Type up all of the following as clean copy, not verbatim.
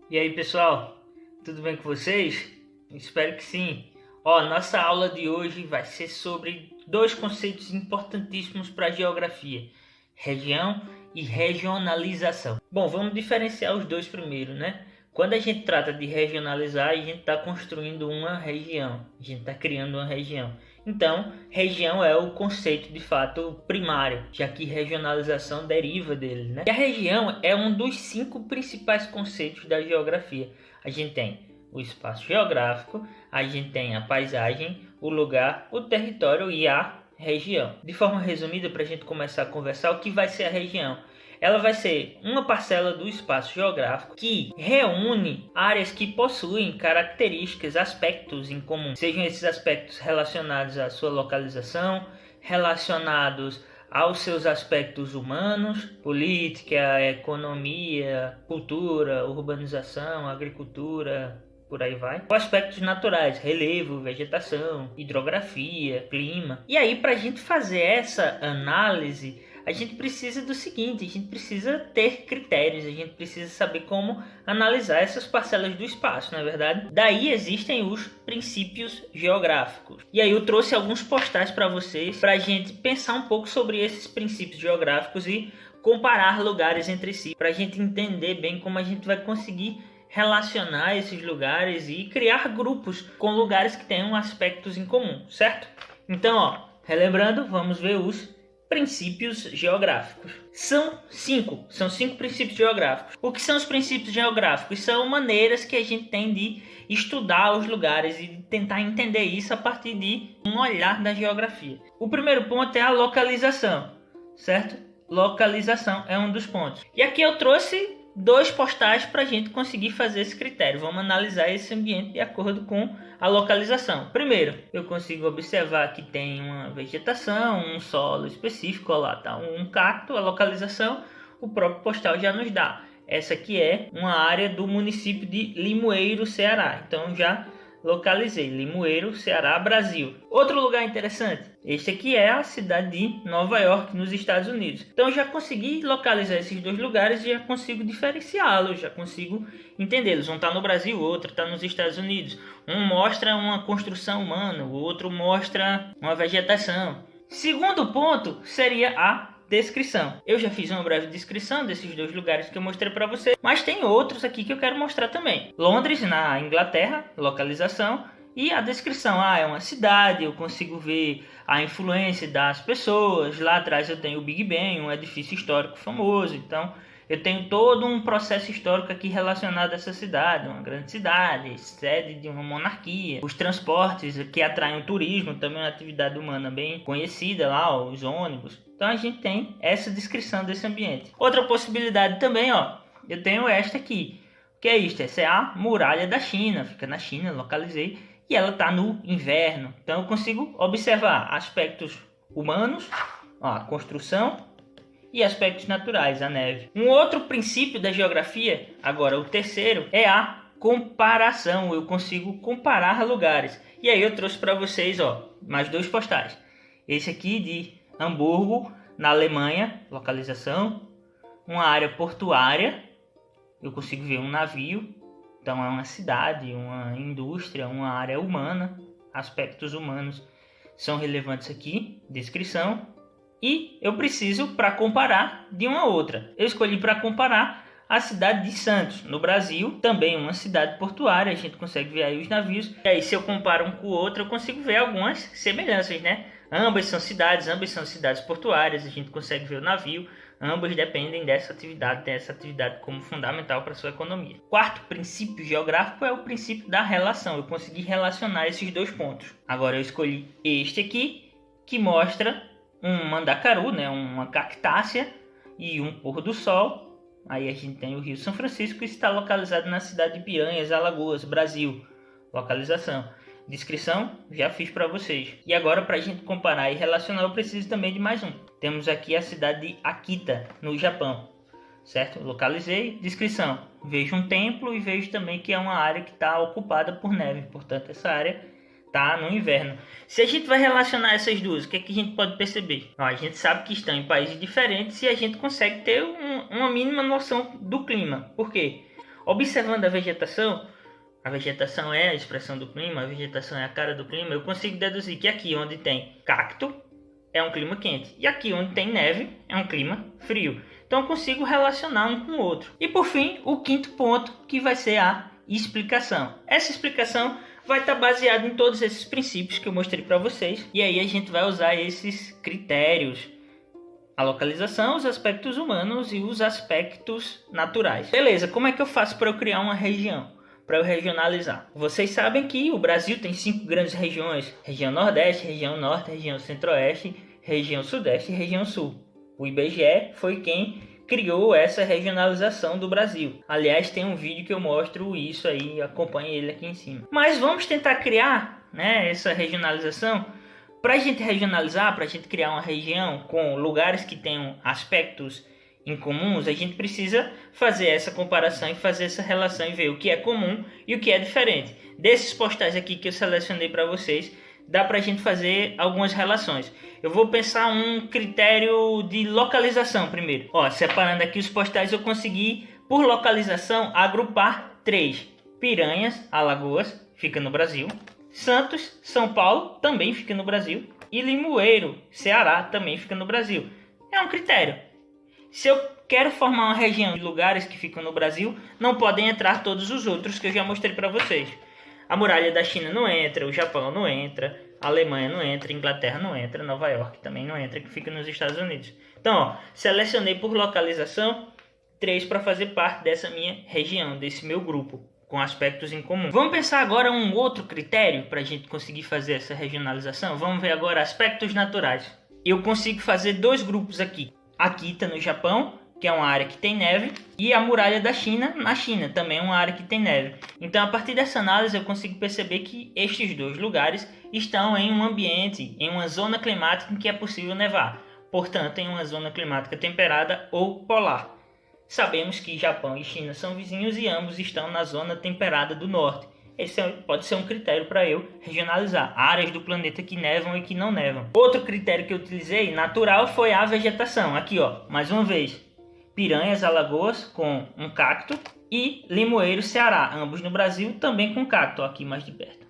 E aí, pessoal, tudo bem com vocês? Espero que sim. Nossa aula de hoje vai ser sobre dois conceitos importantíssimos para a geografia: região e regionalização. Bom, vamos diferenciar os dois primeiro, né? Quando a gente trata de regionalizar, a gente está construindo uma região, a gente está criando uma região. Então, região é o conceito de fato primário, já que regionalização deriva dele, né? E a região é um dos 5 principais conceitos da geografia. A gente tem o espaço geográfico, a gente tem a paisagem, o lugar, o território e a região. De forma resumida, para a gente começar a conversar, o que vai ser a região? Ela vai ser uma parcela do espaço geográfico que reúne áreas que possuem características, aspectos em comum, sejam esses aspectos relacionados à sua localização, relacionados aos seus aspectos humanos, política, economia, cultura, urbanização, agricultura, por aí vai. Ou aspectos naturais, relevo, vegetação, hidrografia, clima. E aí, para a gente fazer essa análise, a gente precisa do seguinte: a gente precisa ter critérios, a gente precisa saber como analisar essas parcelas do espaço, não é verdade? Daí existem os princípios geográficos. E aí eu trouxe alguns postais para vocês, para a gente pensar um pouco sobre esses princípios geográficos e comparar lugares entre si, para a gente entender bem como a gente vai conseguir relacionar esses lugares e criar grupos com lugares que tenham aspectos em comum, certo? Então, relembrando, vamos ver os princípios geográficos. São cinco princípios geográficos. O que são os princípios geográficos? São maneiras que a gente tem de estudar os lugares e de tentar entender isso a partir de um olhar da geografia. O primeiro ponto é a localização, certo? Localização é um dos pontos. E aqui eu trouxe 2 postais para a gente conseguir fazer esse critério. Vamos analisar esse ambiente de acordo com a localização. Primeiro, eu consigo observar que tem uma vegetação, um solo específico. Olha lá, tá um cacto. A localização, o próprio postal já nos dá. Essa aqui é uma área do município de Limoeiro, Ceará. Então já localizei: Limoeiro, Ceará, Brasil. Outro lugar interessante, este aqui é a cidade de Nova York, nos Estados Unidos. Então já consegui localizar esses 2 lugares e já consigo diferenciá-los, já consigo entendê-los. Um está no Brasil, o outro está nos Estados Unidos. Um mostra uma construção humana, o outro mostra uma vegetação. Segundo ponto seria a descrição. Eu já fiz uma breve descrição desses 2 lugares que eu mostrei para você, mas tem outros aqui que eu quero mostrar também. Londres, na Inglaterra, localização, e a descrição. É uma cidade, eu consigo ver a influência das pessoas. Lá atrás eu tenho o Big Ben, um edifício histórico famoso. Então eu tenho todo um processo histórico aqui relacionado a essa cidade, uma grande cidade, sede de uma monarquia. Os transportes que atraem o turismo, também é uma atividade humana bem conhecida lá, os ônibus. Então a gente tem essa descrição desse ambiente. Outra possibilidade também, eu tenho esta aqui. O que é isto? Essa é a muralha da China, fica na China, localizei, e ela está no inverno. Então eu consigo observar aspectos humanos, a construção, e aspectos naturais, a neve. Um outro princípio da geografia, agora o terceiro, é a comparação. Eu consigo comparar lugares. E aí eu trouxe para vocês, mais 2 postais. Esse aqui de Hamburgo, na Alemanha, localização. Uma área portuária, eu consigo ver um navio. Então é uma cidade, uma indústria, uma área humana. Aspectos humanos são relevantes aqui. Descrição. E eu preciso, para comparar, de uma outra. Eu escolhi para comparar a cidade de Santos, no Brasil, também uma cidade portuária. A gente consegue ver aí os navios. E aí, se eu comparo um com o outro, eu consigo ver algumas semelhanças, né? Ambas são cidades portuárias. A gente consegue ver o navio. Ambas dependem dessa atividade como fundamental para a sua economia. Quarto princípio geográfico é o princípio da relação. Eu consegui relacionar esses 2 pontos. Agora eu escolhi este aqui, que mostra um mandacaru, né, uma cactácea e um pôr do sol. Aí a gente tem o Rio São Francisco, que está localizado na cidade de Piranhas, Alagoas, Brasil. Localização. Descrição, já fiz para vocês. E agora, para a gente comparar e relacionar, eu preciso também de mais um. Temos aqui a cidade de Akita, no Japão. Certo? Localizei. Descrição. Vejo um templo e vejo também que é uma área que está ocupada por neve. Portanto, essa área está no inverno. Se a gente vai relacionar essas duas, o que é que a gente pode perceber? A gente sabe que estão em países diferentes e a gente consegue ter uma mínima noção do clima. Por quê? Observando a vegetação é a expressão do clima, a vegetação é a cara do clima, eu consigo deduzir que aqui onde tem cacto é um clima quente e aqui onde tem neve é um clima frio. Então eu consigo relacionar um com o outro. E por fim, o quinto ponto, que vai ser a explicação. Essa explicação vai estar baseada em todos esses princípios que eu mostrei para vocês. E aí a gente vai usar esses critérios: a localização, os aspectos humanos e os aspectos naturais. Beleza, como é que eu faço para eu criar uma região? Para eu regionalizar. Vocês sabem que o Brasil tem 5 grandes regiões: região Nordeste, região Norte, região Centro-Oeste, região Sudeste e região Sul. O IBGE foi quem criou essa regionalização do Brasil. Aliás, tem um vídeo que eu mostro isso aí, acompanhe ele aqui em cima. Mas vamos tentar criar, né, essa regionalização. Para a gente regionalizar, para a gente criar uma região com lugares que tenham aspectos incomuns, a gente precisa fazer essa comparação e fazer essa relação e ver o que é comum e o que é diferente. Desses postais aqui que eu selecionei para vocês, dá para a gente fazer algumas relações. Eu vou pensar um critério de localização primeiro. Ó, separando aqui os postais, eu consegui, por localização, agrupar 3. Piranhas, Alagoas, fica no Brasil. Santos, São Paulo, também fica no Brasil. E Limoeiro, Ceará, também fica no Brasil. É um critério. Se eu quero formar uma região de lugares que ficam no Brasil, não podem entrar todos os outros que eu já mostrei para vocês. A muralha da China não entra, o Japão não entra, a Alemanha não entra, a Inglaterra não entra, Nova York também não entra, que fica nos Estados Unidos. Então, ó, selecionei por localização 3 para fazer parte dessa minha região, desse meu grupo, com aspectos em comum. Vamos pensar agora um outro critério para a gente conseguir fazer essa regionalização. Vamos ver agora aspectos naturais. Eu consigo fazer 2 grupos aqui. Akita, no Japão, que é uma área que tem neve, e a muralha da China, na China, também é uma área que tem neve. Então, a partir dessa análise, eu consigo perceber que estes 2 lugares estão em um ambiente, em uma zona climática em que é possível nevar. Portanto, em uma zona climática temperada ou polar. Sabemos que Japão e China são vizinhos e ambos estão na zona temperada do norte. Esse pode ser um critério para eu regionalizar áreas do planeta que nevam e que não nevam. Outro critério que eu utilizei, natural, foi a vegetação. Aqui, ó, mais uma vez. Piranhas, Alagoas, com um cacto, e Limoeiro, Ceará, ambos no Brasil, também com cacto, aqui mais de perto.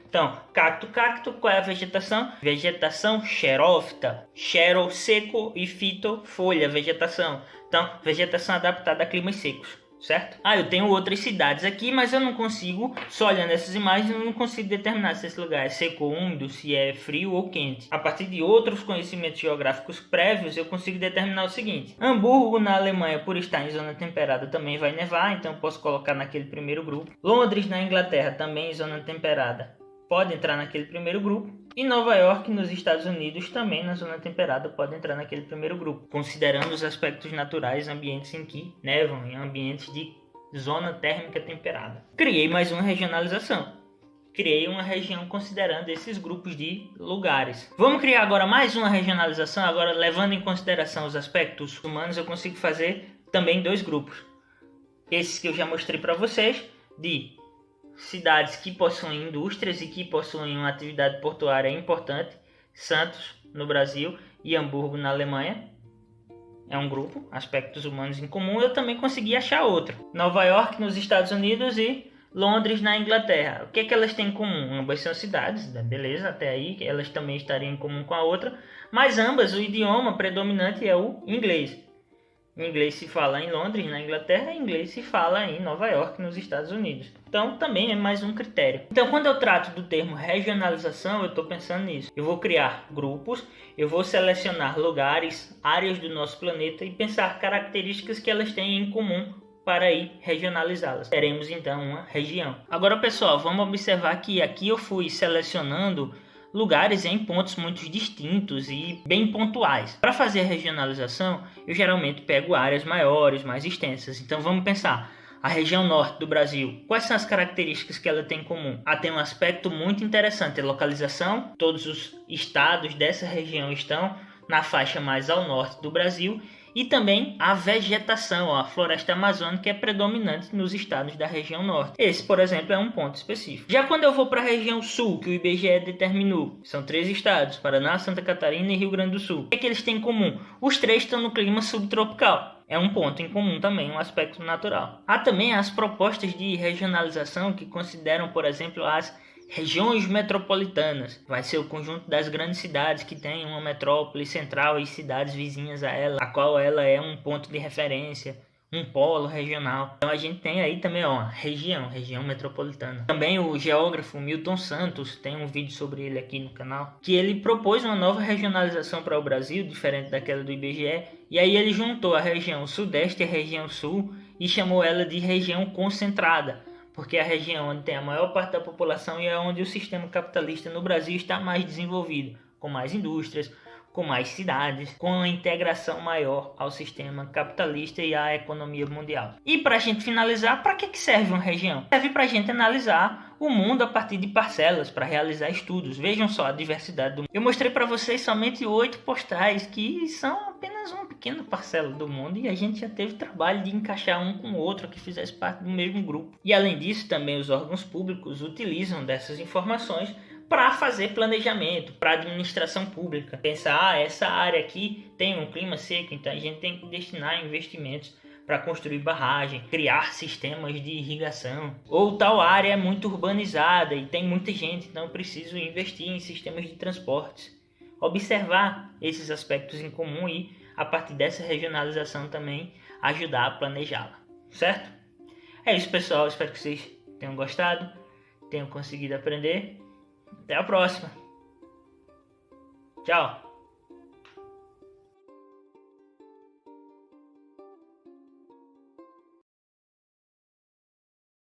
Então, cacto, qual é a vegetação? Vegetação xerófita, xero, seco, e fito, folha, vegetação. Então, vegetação adaptada a climas secos, certo? Eu tenho outras cidades aqui, mas eu não consigo, só olhando essas imagens, eu não consigo determinar se esse lugar é seco ou úmido, se é frio ou quente. A partir de outros conhecimentos geográficos prévios, eu consigo determinar o seguinte: Hamburgo, na Alemanha, por estar em zona temperada, também vai nevar, então eu posso colocar naquele primeiro grupo. Londres, na Inglaterra, também em zona temperada, pode entrar naquele primeiro grupo. E Nova York, nos Estados Unidos, também na zona temperada, pode entrar naquele primeiro grupo, considerando os aspectos naturais, ambientes em que nevam, em ambientes de zona térmica temperada. Criei mais uma regionalização. Criei uma região considerando esses grupos de lugares. Vamos criar agora mais uma regionalização. Agora, levando em consideração os aspectos humanos, eu consigo fazer também 2 grupos. Esses que eu já mostrei para vocês, de cidades que possuem indústrias e que possuem uma atividade portuária importante. Santos, no Brasil, e Hamburgo, na Alemanha. É um grupo, aspectos humanos em comum. Eu também consegui achar outro. Nova York, nos Estados Unidos, e Londres, na Inglaterra. O que é que elas têm em comum? Ambas são cidades, beleza, até aí elas também estariam em comum com a outra. Mas ambas, o idioma predominante é o inglês. Inglês se fala em Londres, na Inglaterra, e inglês se fala em Nova York, nos Estados Unidos. Então, também é mais um critério. Então, quando eu trato do termo regionalização, eu estou pensando nisso. Eu vou criar grupos, eu vou selecionar lugares, áreas do nosso planeta e pensar características que elas têm em comum para aí regionalizá-las. Teremos, então, uma região. Agora, pessoal, vamos observar que aqui eu fui selecionando lugares em pontos muito distintos e bem pontuais. Para fazer a regionalização, eu geralmente pego áreas maiores, mais extensas. Então vamos pensar, a região norte do Brasil, quais são as características que ela tem em comum? Tem um aspecto muito interessante, a localização. Todos os estados dessa região estão na faixa mais ao norte do Brasil. E também a vegetação, a floresta amazônica é predominante nos estados da região norte. Esse, por exemplo, é um ponto específico. Já quando eu vou para a região sul, que o IBGE determinou, são 3 estados, Paraná, Santa Catarina e Rio Grande do Sul. O que é que eles têm em comum? Os 3 estão no clima subtropical. é um ponto em comum também, um aspecto natural. Há também as propostas de regionalização que consideram, por exemplo, as regiões metropolitanas. Vai ser o conjunto das grandes cidades que tem uma metrópole central e cidades vizinhas a ela, a qual ela é um ponto de referência, um polo regional. Então a gente tem aí também, ó, região metropolitana. Também o geógrafo Milton Santos, tem um vídeo sobre ele aqui no canal, que ele propôs uma nova regionalização para o Brasil, diferente daquela do IBGE, e aí ele juntou a região sudeste e a região sul e chamou ela de região concentrada, porque é a região onde tem a maior parte da população e é onde o sistema capitalista no Brasil está mais desenvolvido, com mais indústrias, com mais cidades, com uma integração maior ao sistema capitalista e à economia mundial. E para a gente finalizar, para que serve uma região? Serve para a gente analisar o mundo a partir de parcelas, para realizar estudos. Vejam só a diversidade do mundo. Eu mostrei para vocês somente 8 postais, que são apenas uma pequena parcela do mundo, e a gente já teve trabalho de encaixar um com o outro que fizesse parte do mesmo grupo. E além disso, também os órgãos públicos utilizam dessas informações para fazer planejamento, para administração pública. Pensar, essa área aqui tem um clima seco, então a gente tem que destinar investimentos para construir barragem, criar sistemas de irrigação. Ou tal área é muito urbanizada e tem muita gente, então eu preciso investir em sistemas de transportes. Observar esses aspectos em comum e, a partir dessa regionalização também, ajudar a planejá-la. Certo? É isso, pessoal. Espero que vocês tenham gostado, tenham conseguido aprender. Até a próxima. Tchau.